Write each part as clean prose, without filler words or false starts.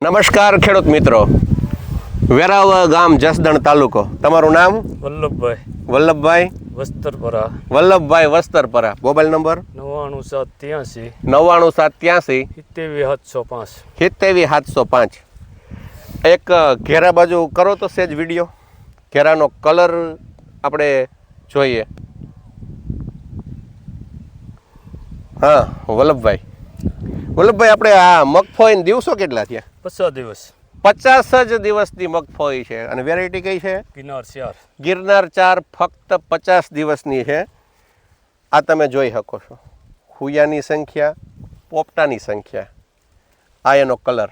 નમસ્કાર ખેડૂત મિત્રો, વેરાવળ ગામ જસદણ તાલુકો. તમારું નામ? વલ્લભભાઈ વસ્તરપરા. વલ્લભભાઈ વસ્તરપરા. Mobile number 99783 99783 77705. 77705. એક ઘેરા બાજુ કરો તો સેજ વિડીયો. ઘેરાનો કલર આપણે જોઈએ. હા વલ્લભભાઈ, આપણે આ મગફળીના દિવસો કેટલા થયા? 50 દિવસ. 50 જ દિવસની મગફળી છે. અને વેરાયટી કઈ છે? ગિરનાર 4 ફક્ત 50 દિવસની છે. આ તમે જોઈ શકો છો. હુયાની સંખ્યા, પોપટાની સંખ્યા, આ એનો કલર.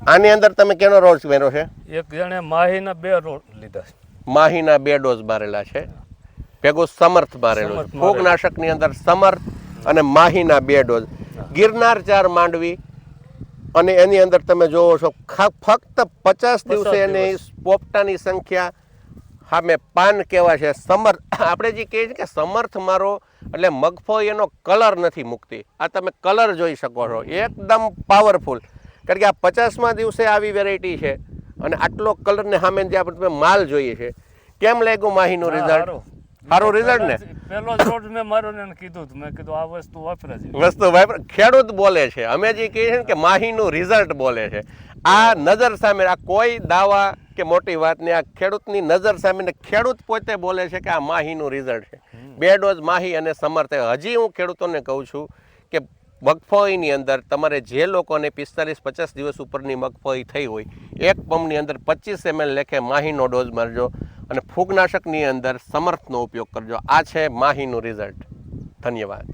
આની અંદર તમે કેનો રોજ મેળો છે? એક જણે માહીના 2 રોજ લીધા. માહીના 2 ડોઝ મારેલા છે. ભેગું સમર્થ મારેલું છે. ફૂગનાશકની અંદર સમર્થ અને માહીના 2 ડોઝ. ગિરનાર 4 માંડવી અને એની અંદર તમે જોવો છો ફક્ત 50 દિવસે એની પોપટાની સંખ્યા. સામે પાન કેવા છે? સમર્થ. આપણે જે કહીએ છીએ કે સમર્થ મારો એટલે મગફળી એનો કલર નથી મૂકતી. આ તમે કલર જોઈ શકો છો, એકદમ પાવરફુલ. કારણ કે આ 50મા દિવસે આવી વેરાયટી છે અને આટલો કલરને સામે જે આપણે માલ જોઈએ છે. કેમ લાગ્યું માહીનું રિઝલ્ટ? સારું રિઝલ્ટ ને? પહેલો જ રોજ મેં મારો ને કીધું, મેં કીધું આ વસ્તુ વાપરે છે. વસ્તુ વાપરે. ખેડૂત બોલે છે, અમે જે કહીએ છીએ ને કે માહીનું રિઝલ્ટ બોલે છે. આ નજર સામે, આ કોઈ દાવા કે મોટી વાત નહીં, આ ખેડૂતની નજર સામે ખેડૂત પોતે બોલે છે કે આ માહીનું રિઝલ્ટ છે. 2 ડોઝ માહી અને સમર્થ. હજી હું ખેડૂતોને કહું છું કે મગફળીની અંદર તમારે જે લોકોને 45-50 દિવસ ઉપરની મગફળી થઈ હોય, એક પંપની અંદર 25 ml લેખે માહીનો ડોઝ મારજો અને ફૂગનાશકની અંદર સમર્થનો ઉપયોગ કરજો. આ છે માહીનું રિઝલ્ટ. ધન્યવાદ.